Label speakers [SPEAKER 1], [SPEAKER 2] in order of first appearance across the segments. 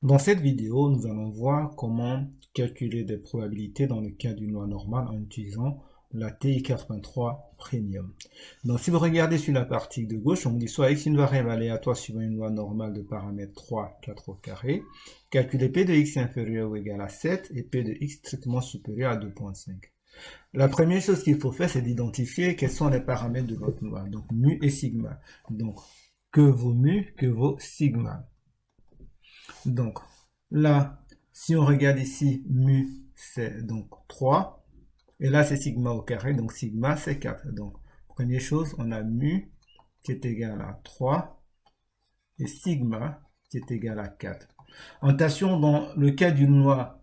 [SPEAKER 1] Dans cette vidéo, nous allons voir comment calculer des probabilités dans le cas d'une loi normale en utilisant la TI83 Premium. Donc si vous regardez sur la partie de gauche, on vous dit soit x une variable aléatoire suivant une loi normale de paramètres 3, 4 au carré, calculer p de x inférieur ou égal à 7 et p de x strictement supérieur à 2,5. La première chose qu'il faut faire, c'est d'identifier quels sont les paramètres de votre loi, donc mu et sigma. Donc que vaut mu, que vaut sigma. Donc, là, si on regarde ici, mu, c'est donc 3. Et là, c'est sigma au carré, donc sigma, c'est 4. Donc, première chose, on a mu qui est égal à 3 et sigma qui est égal à 4. Attention, dans le cas d'une loi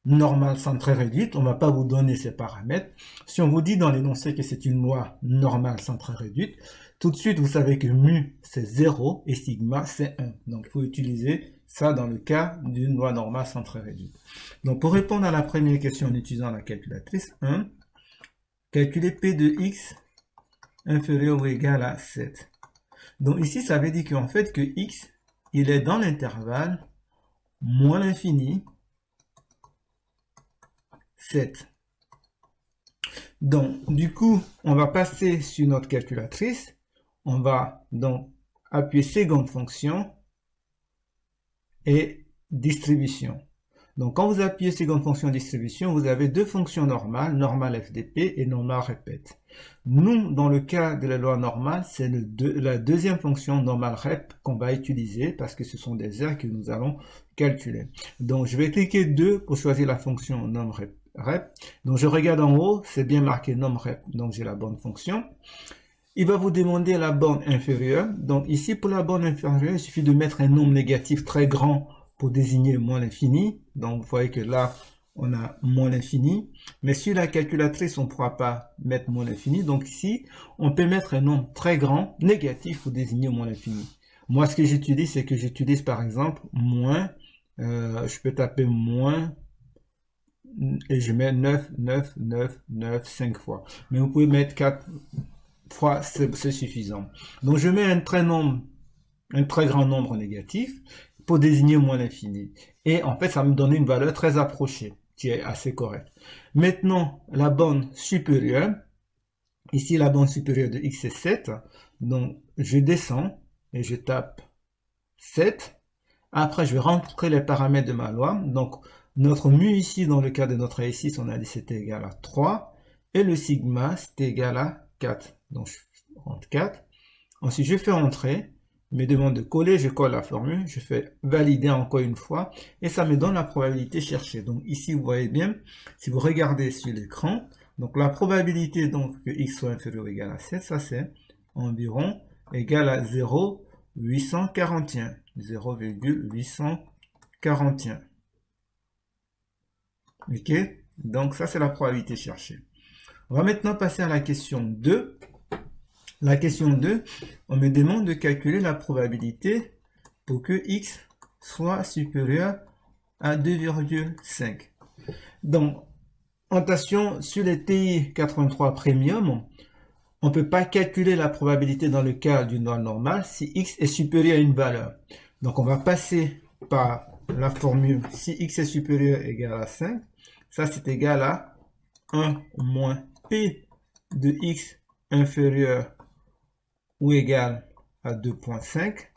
[SPEAKER 1] normale centrée réduite, on ne va pas vous donner ces paramètres. Si on vous dit dans l'énoncé que c'est une loi normale centrée réduite, tout de suite, vous savez que mu, c'est 0 et sigma, c'est 1. Donc, il faut utiliser ça dans le cas d'une loi normale centrée réduite. Donc, pour répondre à la première question en utilisant la calculatrice, 1, calculer P de x inférieur ou égal à 7. Donc, ici, ça veut dire qu'en fait, que x, il est dans l'intervalle moins l'infini, 7. Donc, du coup, on va passer sur notre calculatrice. On va donc appuyer seconde fonction et distribution. Donc, quand vous appuyez seconde fonction distribution, vous avez deux fonctions normales, normale FDP et normale répète. Nous, dans le cas de la loi normale, c'est la deuxième fonction normale rep qu'on va utiliser parce que ce sont des aires que nous allons calculer. Donc, je vais cliquer 2 pour choisir la fonction norm rep. Donc, je regarde en haut, c'est bien marqué norm rep, donc j'ai la bonne fonction. Il va vous demander la borne inférieure. Donc ici, pour la borne inférieure, il suffit de mettre un nombre négatif très grand pour désigner moins l'infini. Donc vous voyez que là, on a moins l'infini. Mais sur la calculatrice, on ne pourra pas mettre moins l'infini. Donc ici, on peut mettre un nombre très grand négatif pour désigner moins l'infini. Moi, ce que j'utilise, c'est que j'utilise par exemple moins, je peux taper moins, et je mets 9, 9, 9, 9, 5 fois. Mais vous pouvez mettre 4 fois, c'est suffisant. Donc je mets un très grand nombre négatif pour désigner moins l'infini. Et en fait, ça me donne une valeur très approchée, qui est assez correcte. Maintenant, la borne supérieure, ici la borne supérieure de x est 7, donc je descends et je tape 7. Après, je vais rentrer les paramètres de ma loi. Donc, notre mu ici, dans le cas de notre A6, on a dit c'était égal à 3. Et le sigma, c'était égal à 4. Donc, je rentre 4. Ensuite, je fais entrer. Il me demande de coller, je colle la formule. Je fais valider encore une fois. Et ça me donne la probabilité cherchée. Donc, ici, vous voyez bien, si vous regardez sur l'écran, donc la probabilité donc, que x soit inférieur ou égal à 7, ça c'est environ égal à 0,841. 0,841. Ok? Donc, ça, c'est la probabilité cherchée. On va maintenant passer à la question 2. La question 2, on me demande de calculer la probabilité pour que x soit supérieur à 2,5. Donc, attention, sur les TI 83 Premium, on ne peut pas calculer la probabilité dans le cas d'une loi normale si x est supérieur à une valeur. Donc, on va passer par la formule si x est supérieur égal à 5. Ça, c'est égal à 1 moins p de x inférieur ou égal à 2,5.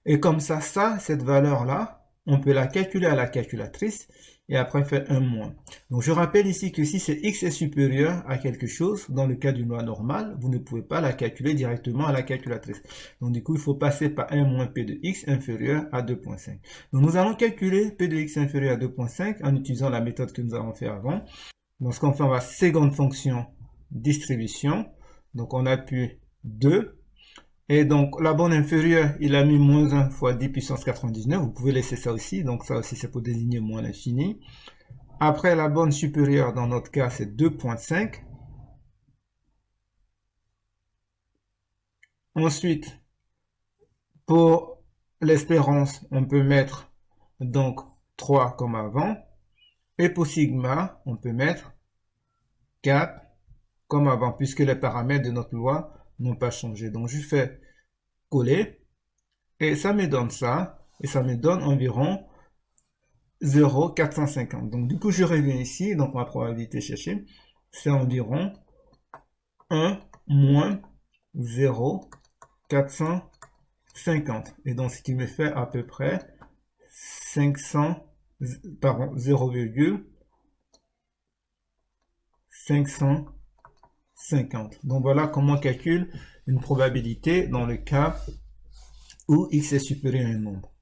[SPEAKER 1] Et comme ça, cette valeur-là, on peut la calculer à la calculatrice et après faire un moins. Donc je rappelle ici que si c'est x est supérieur à quelque chose, dans le cas d'une loi normale, vous ne pouvez pas la calculer directement à la calculatrice. Donc du coup, il faut passer par 1 moins p de x inférieur à 2,5. Donc nous allons calculer p de x inférieur à 2,5 en utilisant la méthode que nous avons fait avant. Donc ce qu'on fait, on va seconde fonction distribution. Donc on appuie 2. Et donc, la borne inférieure, il a mis moins 1 fois 10 puissance 99. Vous pouvez laisser ça aussi. Donc, ça aussi, c'est pour désigner moins l'infini. Après, la borne supérieure, dans notre cas, c'est 2,5. Ensuite, pour l'espérance, on peut mettre donc 3 comme avant. Et pour sigma, on peut mettre 4 comme avant, puisque les paramètres de notre loi n'ont pas changé. Donc, je fais coller. Et ça me donne ça. et ça me donne environ 0,450. Donc du coup, je reviens ici, donc ma probabilité cherchée, c'est environ 1 moins 0,450. Et donc ce qui me fait à peu près 0,550. Donc voilà comment on calcule une probabilité dans le cas où x est supérieur à un nombre.